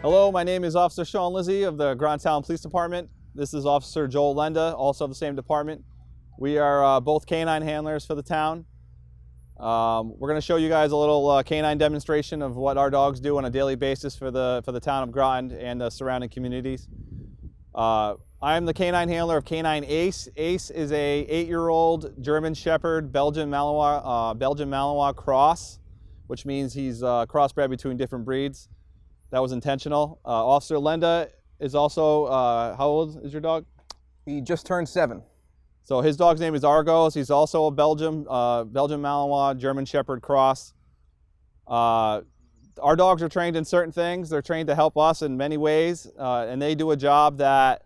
Hello, my name is Officer Sean Lizzie of the Groton Police Department. This is Officer Joel Lenda, also of the same department. We are both K-9 handlers for the town. We're going to show you guys a little K-9 demonstration of what our dogs do on a daily basis for the town of Groton and the surrounding communities. I'm the K-9 handler of K-9 Ace. Ace is a 8-year-old German Shepherd Belgian Malinois cross, which means he's crossbred between different breeds. That was intentional. Officer Lenda is also, how old is your dog? He just turned 7. So his dog's name is Argos. He's also a Belgian Malinois German Shepherd cross. Our dogs are trained in certain things. They're trained to help us in many ways, and they do a job that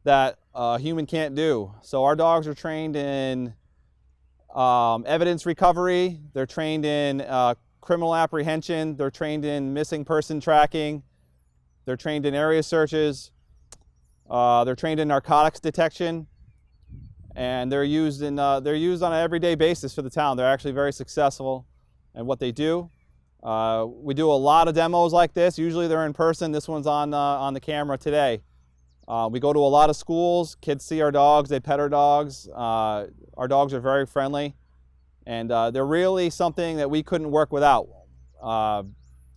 a human can't do. So our dogs are trained in evidence recovery. They're trained in criminal apprehension. They're trained in missing person tracking. They're trained in area searches. They're trained in narcotics detection, and they're used on an everyday basis for the town. They're actually very successful in what they do. We do a lot of demos like this. Usually they're in person. This one's on the camera today. We go to a lot of schools. Kids see our dogs. They pet our dogs. Our dogs are very friendly, and they're really something that we couldn't work without.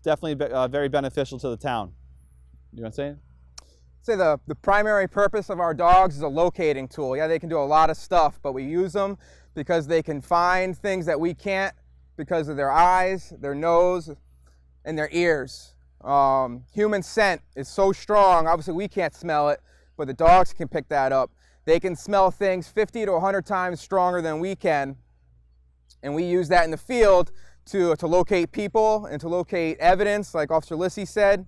Definitely very beneficial to the town. You want to say it? Say the primary purpose of our dogs is a locating tool. Yeah, they can do a lot of stuff, but we use them because they can find things that we can't because of their eyes, their nose, and their ears. Human scent is so strong. Obviously, we can't smell it, but the dogs can pick that up. They can smell things 50 to 100 times stronger than we can, and we use that in the field to locate people and to locate evidence, like Officer Lissy said.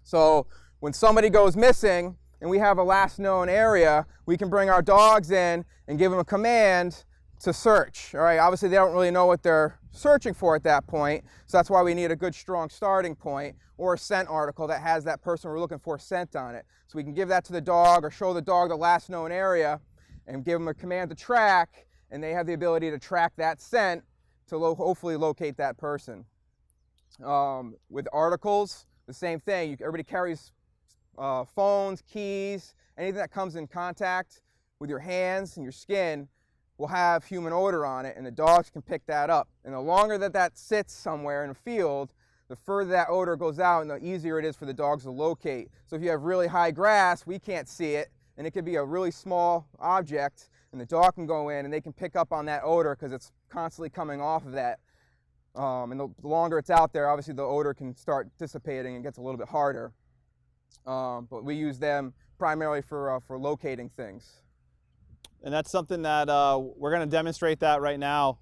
So when somebody goes missing and we have a last known area, we can bring our dogs in and give them a command to search. All right, obviously they don't really know what they're searching for at that point, so that's why we need a good strong starting point or a scent article that has that person we're looking for scent on it. So we can give that to the dog or show the dog the last known area and give them a command to track, and they have the ability to track that scent to hopefully locate that person. With articles, the same thing. Everybody carries phones, keys, anything that comes in contact with your hands and your skin will have human odor on it, and the dogs can pick that up. And the longer that sits somewhere in a field, the further that odor goes out and the easier it is for the dogs to locate. So if you have really high grass, we can't see it, and it could be a really small object, and the dog can go in and they can pick up on that odor because it's constantly coming off of that. And the longer it's out there, obviously the odor can start dissipating and gets a little bit harder. But we use them primarily for locating things. And that's something that we're going to demonstrate that right now.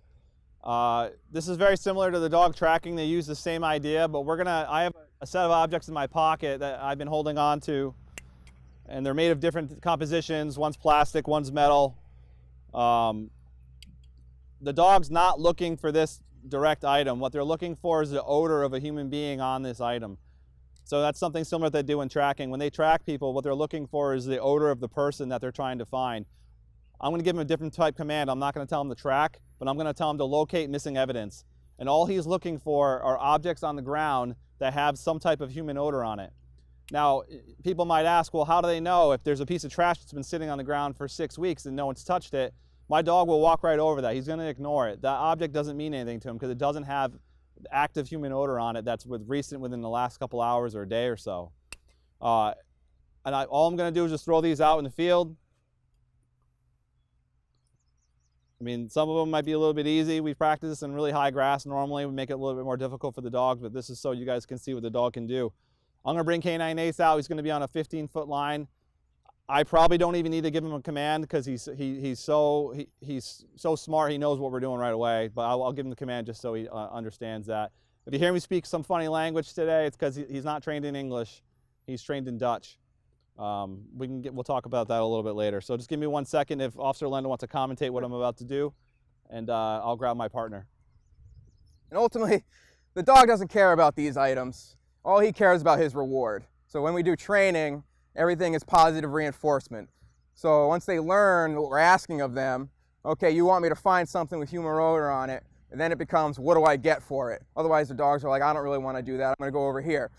This is very similar to the dog tracking. They use the same idea, but I have a set of objects in my pocket that I've been holding on to, and they're made of different compositions. One's plastic, one's metal. The dog's not looking for this direct item. What they're looking for is the odor of a human being on this item. So that's something similar that they do in tracking. When they track people, what they're looking for is the odor of the person that they're trying to find. I'm going to give him a different type command. I'm not going to tell him to track, but I'm going to tell him to locate missing evidence. And all he's looking for are objects on the ground that have some type of human odor on it. Now, people might ask, well, how do they know if there's a piece of trash that's been sitting on the ground for 6 weeks and no one's touched it? My dog will walk right over that. He's going to ignore it. That object doesn't mean anything to him because it doesn't have active human odor on it that's within the last couple hours or a day or so. All I'm going to do is just throw these out in the field. I mean, some of them might be a little bit easy. We practice this in really high grass normally. We make it a little bit more difficult for the dogs, but this is so you guys can see what the dog can do. I'm going to bring K-9 Ace out. He's going to be on a 15-foot line. I probably don't even need to give him a command because he's so smart. He knows what we're doing right away. But I'll give him the command just so he understands that. If you hear me speak some funny language today, it's because he's not trained in English. He's trained in Dutch. We'll talk about that a little bit later. So just give me 1 second if Officer Lenda wants to commentate what I'm about to do, and I'll grab my partner. And ultimately, the dog doesn't care about these items. All he cares about is his reward. So when we do training, everything is positive reinforcement. So once they learn what we're asking of them, okay, you want me to find something with human odor on it, and then it becomes, what do I get for it? Otherwise, the dogs are like, I don't really want to do that. I'm going to go over here.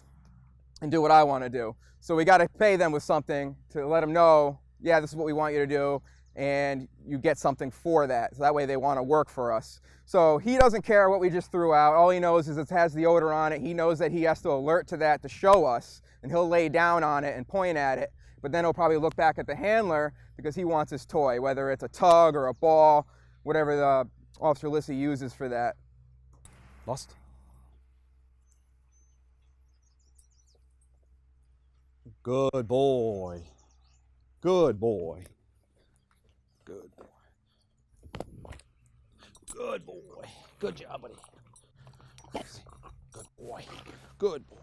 and do what I want to do. So we got to pay them with something to let them know, yeah, this is what we want you to do, and you get something for that. So that way they want to work for us. So he doesn't care what we just threw out. All he knows is it has the odor on it. He knows that he has to alert to that to show us, and he'll lay down on it and point at it. But then he'll probably look back at the handler because he wants his toy, whether it's a tug or a ball, whatever the Officer Lissy uses for that. Lost. Good boy. Good boy. Good boy. Good boy. Good job, buddy. Good boy. Good boy.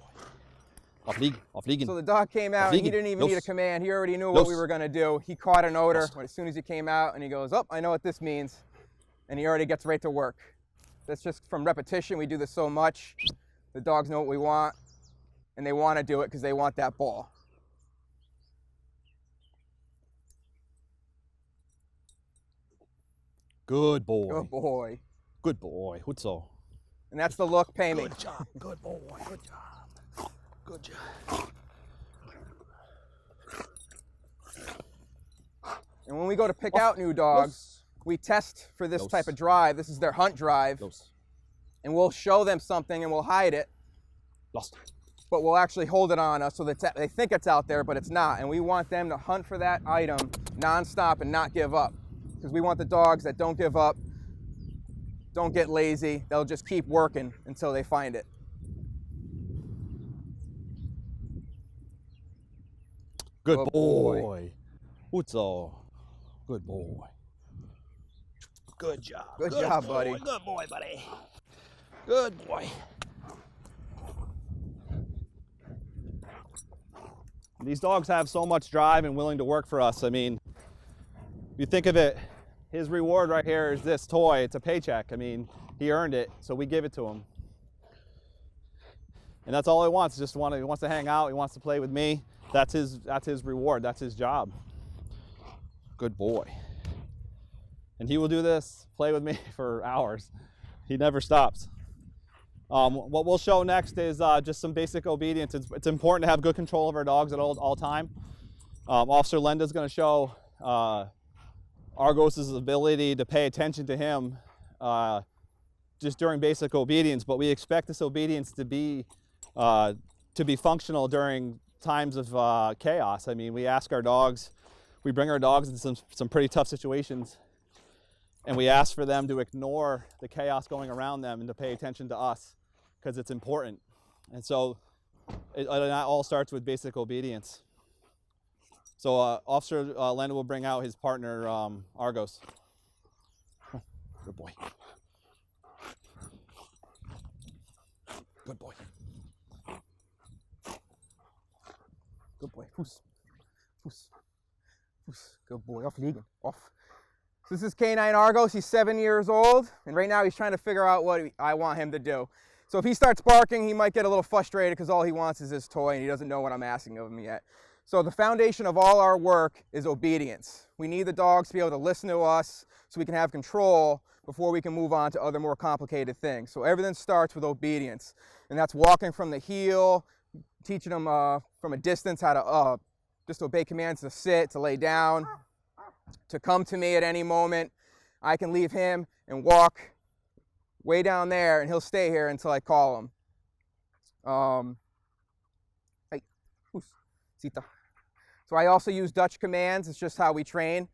Off league. Off league. So the dog came out, and he didn't even need a command. He already knew what we were going to do. He caught an odor as soon as he came out, and he goes, oh, I know what this means. And he already gets right to work. That's just from repetition. We do this so much. The dogs know what we want, and they want to do it because they want that ball. Good boy. Good boy. Good boy. Hutso. And that's the look, pay me. Good job. Good boy. Good job. Good job. And when we go to pick out new dogs, we test for this type of drive. This is their hunt drive. And we'll show them something and we'll hide it. Lost. But we'll actually hold it on us so that they think it's out there, but it's not. And we want them to hunt for that item nonstop and not give up. Because we want the dogs that don't give up, don't get lazy. They'll just keep working until they find it. Good boy. Hutso. Good boy. Good job. Good job, buddy. Good boy, buddy. Good boy. These dogs have so much drive and willing to work for us. I mean, if you think of it, his reward right here is this toy. It's a paycheck. I mean, he earned it, so we give it to him. And that's all he wants. He wants to hang out. He wants to play with me. That's his reward. That's his job. Good boy. And he will do this, play with me for hours. He never stops. What we'll show next is just some basic obedience. It's important to have good control of our dogs at all time. Officer Lenda's going to show Argos's ability to pay attention to him just during basic obedience, but we expect this obedience to be functional during times of chaos. I mean, we ask our dogs, we bring our dogs into some pretty tough situations, and we ask for them to ignore the chaos going around them and to pay attention to us because it's important. And so it all starts with basic obedience. So Officer Lenda will bring out his partner, Argos. Good boy. Good boy. Good boy. Foos. Foos. Foos. Good boy. Off liegen. Off. So this is K-9 Argos. He's 7 years old, and right now he's trying to figure out what I want him to do. So if he starts barking, he might get a little frustrated because all he wants is his toy and he doesn't know what I'm asking of him yet. So the foundation of all our work is obedience. We need the dogs to be able to listen to us so we can have control before we can move on to other more complicated things. So everything starts with obedience, and that's walking from the heel, teaching them from a distance how to just obey commands to sit, to lay down, to come to me at any moment. I can leave him and walk way down there, and he'll stay here until I call him. Hey, Sita. So I also use Dutch commands. It's just how we train.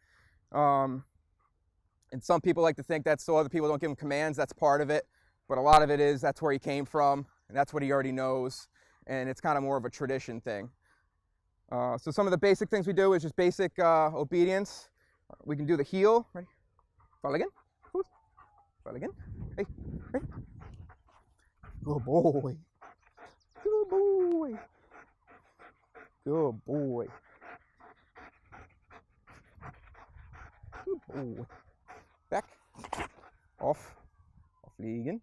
And some people like to think that so other people don't give him commands. That's part of it. But a lot of it is that's where he came from, and that's what he already knows. And it's kind of more of a tradition thing. So some of the basic things we do is just basic obedience. We can do the heel. Ready? Fall again. Fall again. Hey. Ready? Good boy. Good boy. Good boy. Good boy. Back. Off. Off liegen.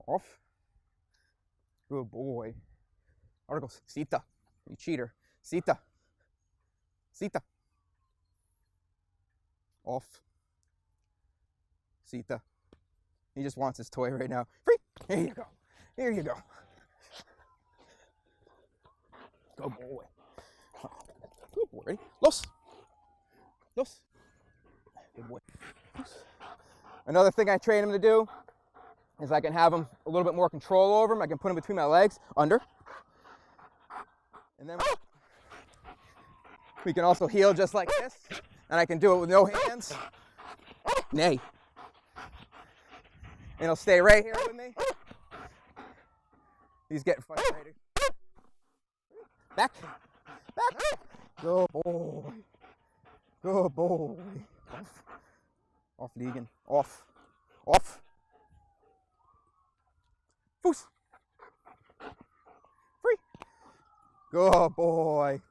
Off. Good boy. Argos. Sita. You cheater. Sita. Sita. Off. Sita. He just wants his toy right now. Free. Here you go. Here you go. Good boy. Good boy. Ready? Los. Los. Good boy. Los. Another thing I train him to do is I can have him a little bit more control over him. I can put him between my legs, under. And then we can also heel just like this. And I can do it with no hands. Nay. And he'll stay right here with me. He's getting frustrated. Back. Back. Good boy. Good boy. Off. Off, Deegan. Off. Off. Foos. Free. Good boy.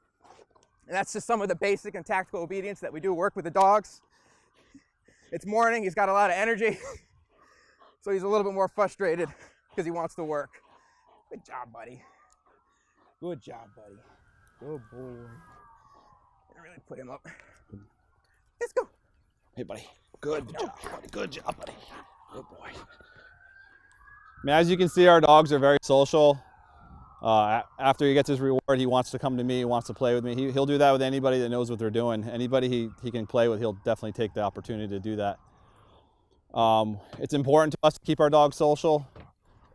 And that's just some of the basic and tactical obedience that we do work with the dogs. It's morning. He's got a lot of energy. So he's a little bit more frustrated because he wants to work. Good job, buddy. Good job, buddy. Good boy. Really put him up. Let's go. Hey, buddy. Good job, buddy. Good job, buddy. Good boy. I mean, as you can see, our dogs are very social. After he gets his reward, he wants to come to me, he wants to play with me. He'll do that with anybody that knows what they're doing. Anybody he can play with, he'll definitely take the opportunity to do that. It's important to us to keep our dogs social.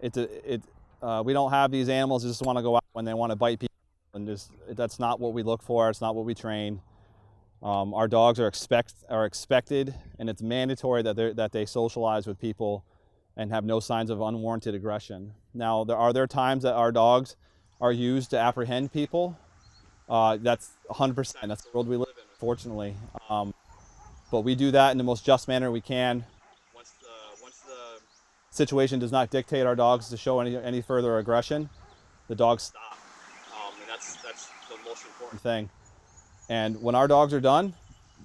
We don't have these animals that just want to go out when they want to bite people, and that's not what we look for. It's not what we train. Our dogs are expected, and it's mandatory that they socialize with people and have no signs of unwarranted aggression. Now, are there times that our dogs are used to apprehend people? That's 100%. That's the world we live in, unfortunately. But we do that in the most just manner we can. Once the situation does not dictate our dogs to show any further aggression, the dogs stop. And that's the most important thing. And when our dogs are done,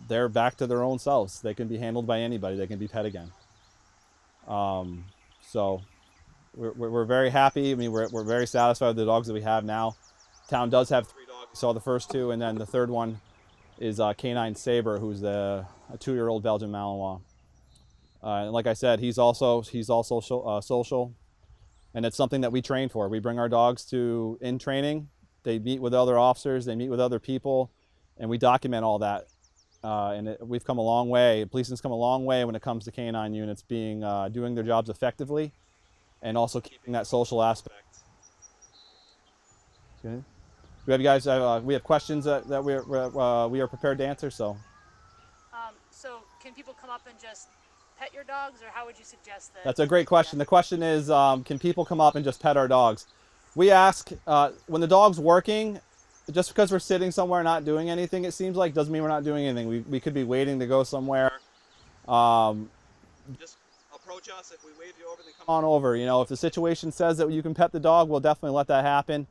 they're back to their own selves. They can be handled by anybody. They can be pet again. So we're very happy. I mean, we're very satisfied with the dogs that we have now. Town does have 3 dogs. We saw the first 2, and then the third one is K-9 Sabre, who's a 2-year-old Belgian Malinois. And like I said, he's also social, and it's something that we train for. We bring our dogs in training. They meet with other officers. They meet with other people, and we document all that. We've come a long way. Policing's come a long way when it comes to K-9 units doing their jobs effectively, and also keeping that social aspect. Okay. We have questions that we are prepared to answer. So can people come up and just pet your dogs, or how would you suggest that? That's a great question. The question is, can people come up and just pet our dogs? We ask when the dog's working. Just because we're sitting somewhere not doing anything, it seems like, doesn't mean we're not doing anything. We could be waiting to go somewhere. Just approach us. If we wave you over, then come on over. You know, if the situation says that you can pet the dog, we'll definitely let that happen.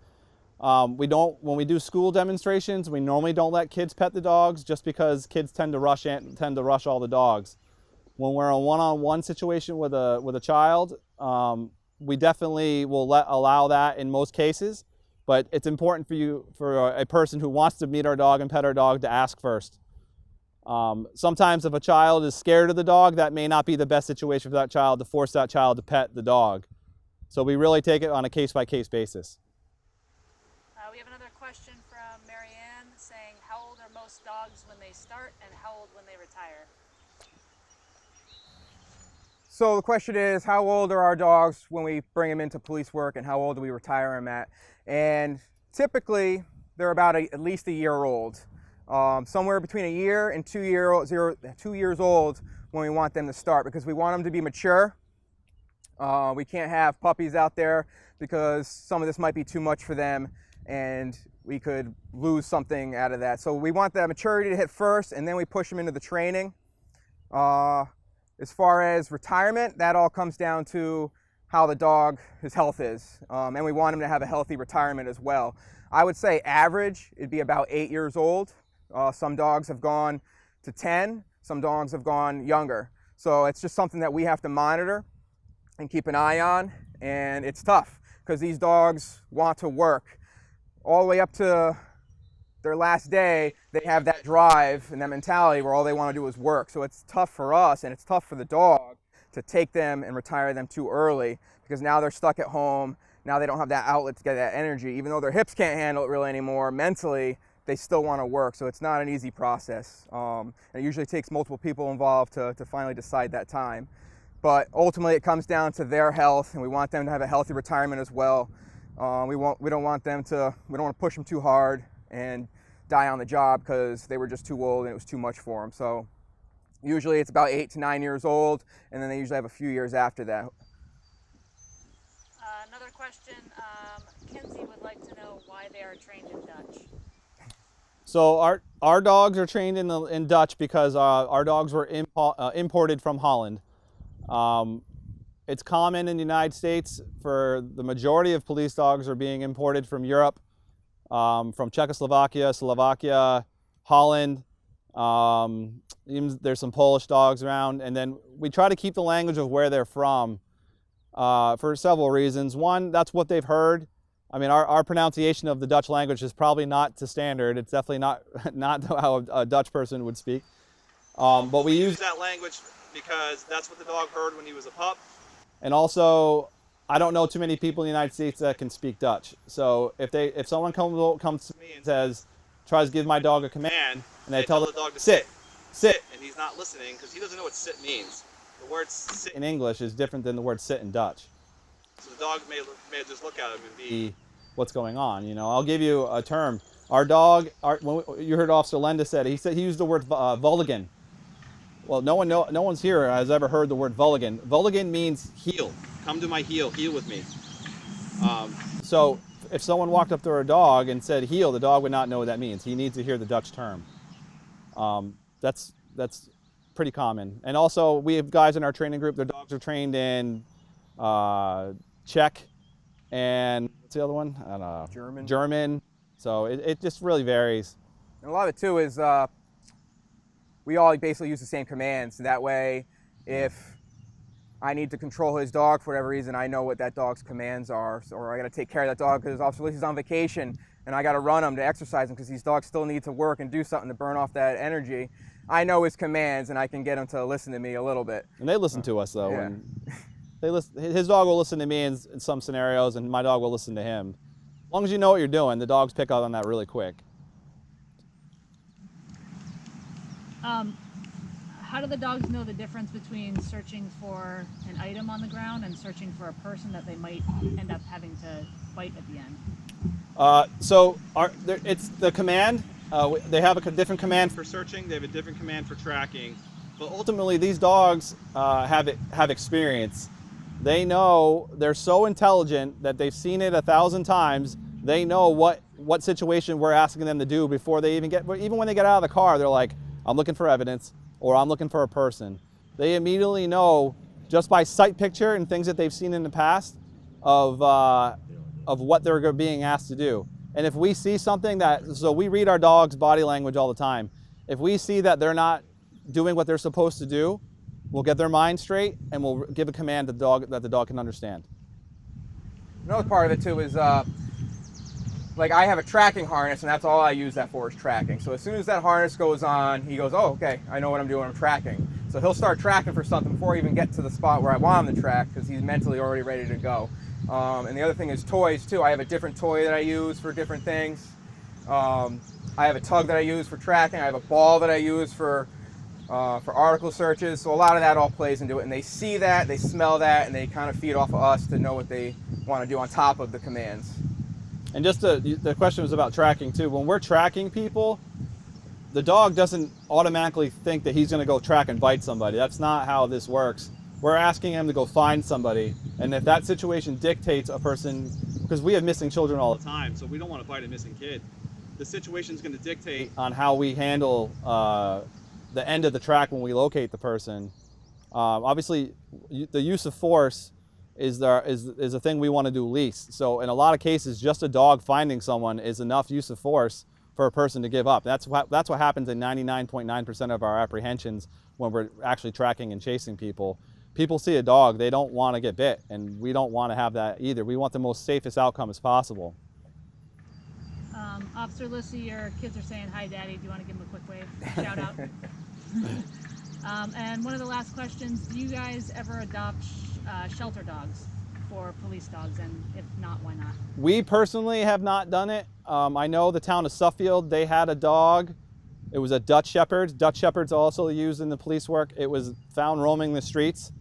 When we do school demonstrations, we normally don't let kids pet the dogs, just because kids tend to rush all the dogs. When we're in a one-on-one situation with a child, we definitely will allow that in most cases. But it's important for a person who wants to meet our dog and pet our dog, to ask first. Sometimes if a child is scared of the dog, that may not be the best situation for that child, to force that child to pet the dog. So we really take it on a case-by-case basis. We have another question from Marianne saying, how old are most dogs when they start, and how old when they retire? So the question is, how old are our dogs when we bring them into police work, and how old do we retire them at? And typically, they're about at least a year old. Somewhere between a year and 2 years old when we want them to start, because we want them to be mature. We can't have puppies out there, because some of this might be too much for them, and we could lose something out of that. So we want that maturity to hit first, and then we push them into the training. As far as retirement, that all comes down to how the dog, his health is. And we want him to have a healthy retirement as well. I would say average, it'd be about 8 years old. Some dogs have gone to 10, some dogs have gone younger. So it's just something that we have to monitor and keep an eye on. And it's tough, because these dogs want to work. All the way up to their last day, they have that drive and that mentality where all they want to do is work. So it's tough for us, and it's tough for the dog to take them and retire them too early, because now they're stuck at home now they don't have that outlet to get that energy. Even though their hips can't handle it really anymore, mentally, they still want to work. So it's not an easy process. And it usually takes multiple people involved to finally decide that time. But ultimately, it comes down to their health, and we want them to have a healthy retirement as well. We don't want to push them too hard and die on the job because they were just too old and it was too much for them. So usually it's about 8 to 9 years old, and then they usually have a few years after that. Another question, Kinsey would like to know why they are trained in Dutch. So our dogs are trained in Dutch because our dogs were imported from Holland. It's common in the United States for the majority of police dogs are being imported from Europe, from Czechoslovakia, Slovakia, Holland. Even there's some Polish dogs around, and then we try to keep the language of where they're from for several reasons. One, that's what they've heard. I mean, our pronunciation of the Dutch language is probably not to standard. It's definitely not how a Dutch person would speak. But we use that language because that's what the dog heard when he was a pup. And also, I don't know too many people in the United States that can speak Dutch. So if someone comes to me and tries to give my dog a command, and they tell the dog to sit, and he's not listening because he doesn't know what sit means. The word sit in English is different than the word sit in Dutch. So the dog may just look at him and be, what's going on? You know, I'll give you a term. Our dog, you heard Officer Lenda said he used the word vulligan. Well, no one's here has ever heard the word vulligan. Vulligan means heel. Come to my heel with me. So if someone walked up to our dog and said heel, the dog would not know what that means. He needs to hear the Dutch term. That's pretty common. And also, we have guys in our training group. Their dogs are trained in Czech and what's the other one? I don't know. German. So it just really varies. And a lot of it too is we all basically use the same commands. That way, if I need to control his dog for whatever reason, I know what that dog's commands are. Or I got to take care of that dog because Officer Ulysses is on vacation and I got to run him to exercise him because these dogs still need to work and do something to burn off that energy. I know his commands and I can get him to listen to me a little bit. And they listen to us though. Yeah. And his dog will listen to me in some scenarios, and my dog will listen to him. As long as you know what you're doing, the dogs pick up on that really quick. How do the dogs know the difference between searching for an item on the ground and searching for a person that they might end up having to bite at the end? It's the command. They have a different command for searching. They have a different command for tracking. But ultimately, these dogs have experience. They know, they're so intelligent that they've seen it 1,000 times. They know what situation we're asking them to do before they even when they get out of the car, they're like, I'm looking for evidence, or I'm looking for a person. They immediately know, just by sight picture and things that they've seen in the past, of what they're being asked to do. And if we see something so we read our dog's body language all the time. If we see that they're not doing what they're supposed to do, we'll get their mind straight and we'll give a command to the dog that the dog can understand. Another part of it too is like I have a tracking harness, and that's all I use that for is tracking. So as soon as that harness goes on, he goes, oh, okay, I know what I'm doing, I'm tracking. So he'll start tracking for something before I even get to the spot where I want him to track because he's mentally already ready to go. And the other thing is toys too. I have a different toy that I use for different things. I have a tug that I use for tracking. I have a ball that I use for article searches. So a lot of that all plays into it, and they see that, they smell that, and they kind of feed off of us to know what they want to do on top of the commands. And just the question was about tracking too. When we're tracking people, the dog doesn't automatically think that he's going to go track and bite somebody. That's not how this works. We're asking him to go find somebody, and if that situation dictates a person, because we have missing children all the time, so we don't want to bite a missing kid. The situation is going to dictate on how we handle the end of the track when we locate the person. Obviously, the use of force is a thing we want to do least. So in a lot of cases, just a dog finding someone is enough use of force for a person to give up. That's what happens in 99.9% of our apprehensions when we're actually tracking and chasing people. People see a dog, they don't want to get bit, and we don't want to have that either. We want the most safest outcome as possible. Officer Lissy, your kids are saying hi, Daddy. Do you want to give them a quick wave? Shout out. And one of the last questions, do you guys ever adopt shelter dogs? for police dogs, and if not, why not? We personally have not done it. I know the town of Suffield, they had a dog. It was a Dutch Shepherd. Dutch Shepherds also used in the police work. It was found roaming the streets.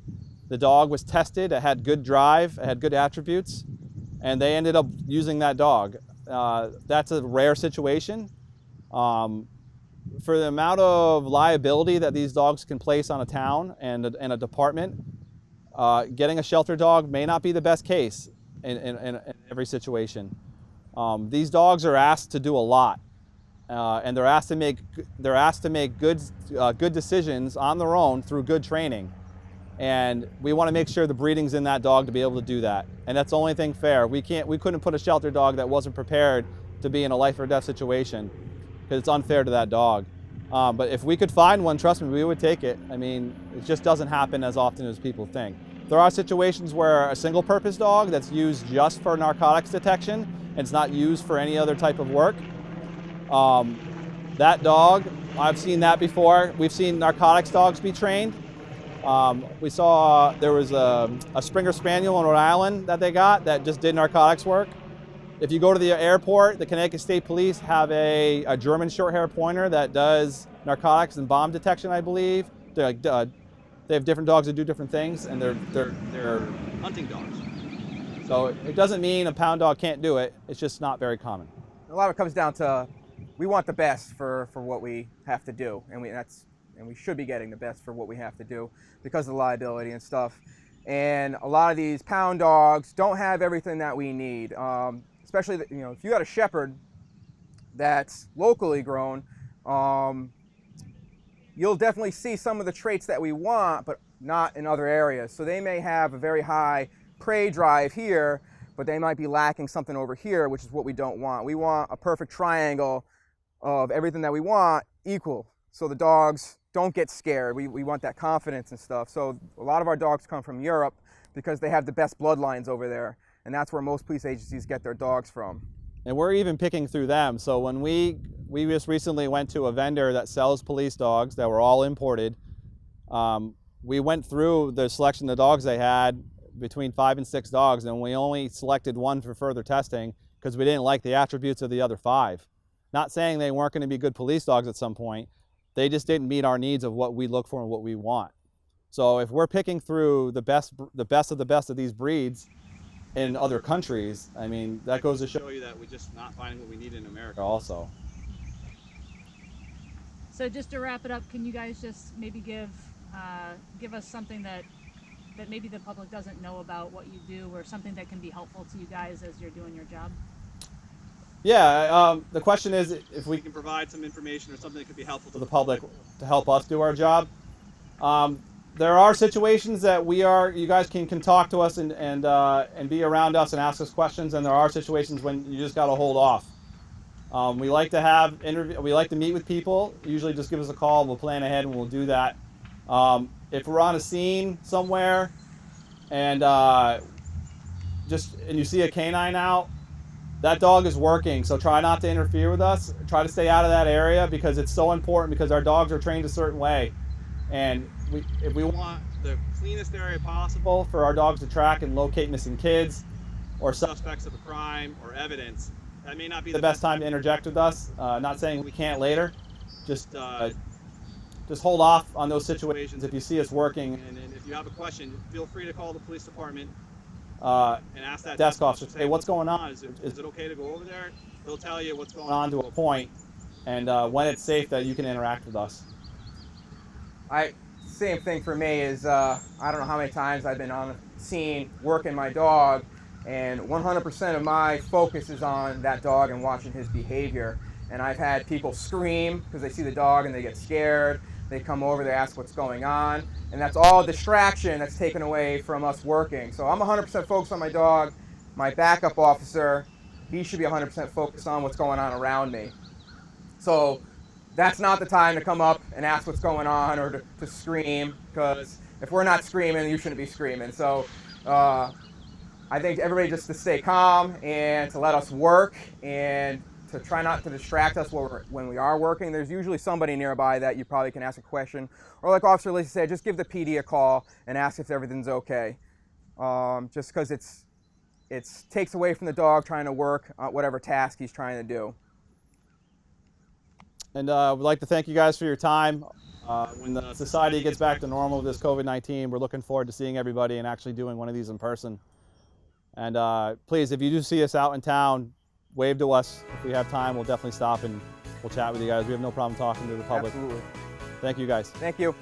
The dog was tested. It had good drive. It had good attributes. And they ended up using that dog. That's a rare situation. For the amount of liability that these dogs can place on a town and a department, getting a shelter dog may not be the best case in every situation. These dogs are asked to do a lot, and they're asked to make good decisions on their own through good training. And we want to make sure the breeding's in that dog to be able to do that. And that's the only thing fair. We couldn't put a shelter dog that wasn't prepared to be in a life or death situation, because it's unfair to that dog. But if we could find one, trust me, we would take it. I mean, it just doesn't happen as often as people think. There are situations where a single purpose dog that's used just for narcotics detection and it's not used for any other type of work. That dog, I've seen that before. We've seen narcotics dogs be trained. We saw there was a Springer Spaniel in Rhode Island that they got that just did narcotics work. If you go to the airport, the Connecticut State Police have a German short-hair pointer that does narcotics and bomb detection, I believe. They have different dogs that do different things, and they're hunting dogs. So it doesn't mean a pound dog can't do it. It's just not very common. A lot of it comes down to we want the best for what we have to do, and we should be getting the best for what we have to do because of the liability and stuff. And a lot of these pound dogs don't have everything that we need. Especially, if you got a shepherd that's locally grown, you'll definitely see some of the traits that we want, but not in other areas. So they may have a very high prey drive here, but they might be lacking something over here, which is what we don't want. We want a perfect triangle of everything that we want equal, so the dogs don't get scared. We want that confidence and stuff. So a lot of our dogs come from Europe because they have the best bloodlines over there, and that's where most police agencies get their dogs from. And we're even picking through them. So when we just recently went to a vendor that sells police dogs that were all imported, we went through the selection of the dogs they had, between 5 and 6 dogs, and we only selected one for further testing because we didn't like the attributes of the other 5. Not saying they weren't going to be good police dogs at some point. They just didn't meet our needs of what we look for and what we want. So if we're picking through the best of the best of these breeds in other countries, I mean, that goes to show you that we're just not finding what we need in America also. So just to wrap it up, can you guys just maybe give us something that maybe the public doesn't know about what you do, or something that can be helpful to you guys as you're doing your job? Yeah, the question is if we can provide some information or something that could be helpful to the public to help us do our job. There are situations that you guys can talk to us and be around us and ask us questions, and there are situations when you just got to hold off. We like to meet with people. Usually just give us a call, we'll plan ahead and we'll do that. If we're on a scene somewhere and you see a K-9 out, that dog is working, so try not to interfere with us. Try to stay out of that area because it's so important, because our dogs are trained a certain way. And if we want the cleanest area possible for our dogs to track and locate missing kids or suspects of a crime or evidence, that may not be the best time to interject with us. Not saying we can't later. Just hold off on those situations if you see us working. And if you have a question, feel free to call the police department and ask that desk officer, say, what's going on? Is it okay to go over there? They'll tell you what's going on to a point, and when it's safe that you can interact with us. Same thing for me is, I don't know how many times I've been on the scene working my dog, and 100% of my focus is on that dog and watching his behavior. And I've had people scream because they see the dog and they get scared. They come over, they ask what's going on, and that's all distraction that's taken away from us working. So I'm 100% focused on my dog. My backup officer, he should be 100% focused on what's going on around me. So that's not the time to come up and ask what's going on or to scream, because if we're not screaming, you shouldn't be screaming. So I think everybody just to stay calm and to let us work and to try not to distract us when we are working. There's usually somebody nearby that you probably can ask a question. Or like Officer Lacey said, just give the PD a call and ask if everything's okay. just because it takes away from the dog trying to work whatever task he's trying to do. And we'd like to thank you guys for your time. When the society gets back to normal with this COVID-19, we're looking forward to seeing everybody and actually doing one of these in person. And please, if you do see us out in town, wave to us. If we have time, we'll definitely stop and we'll chat with you guys. We have no problem talking to the public. Absolutely. Thank you guys. Thank you.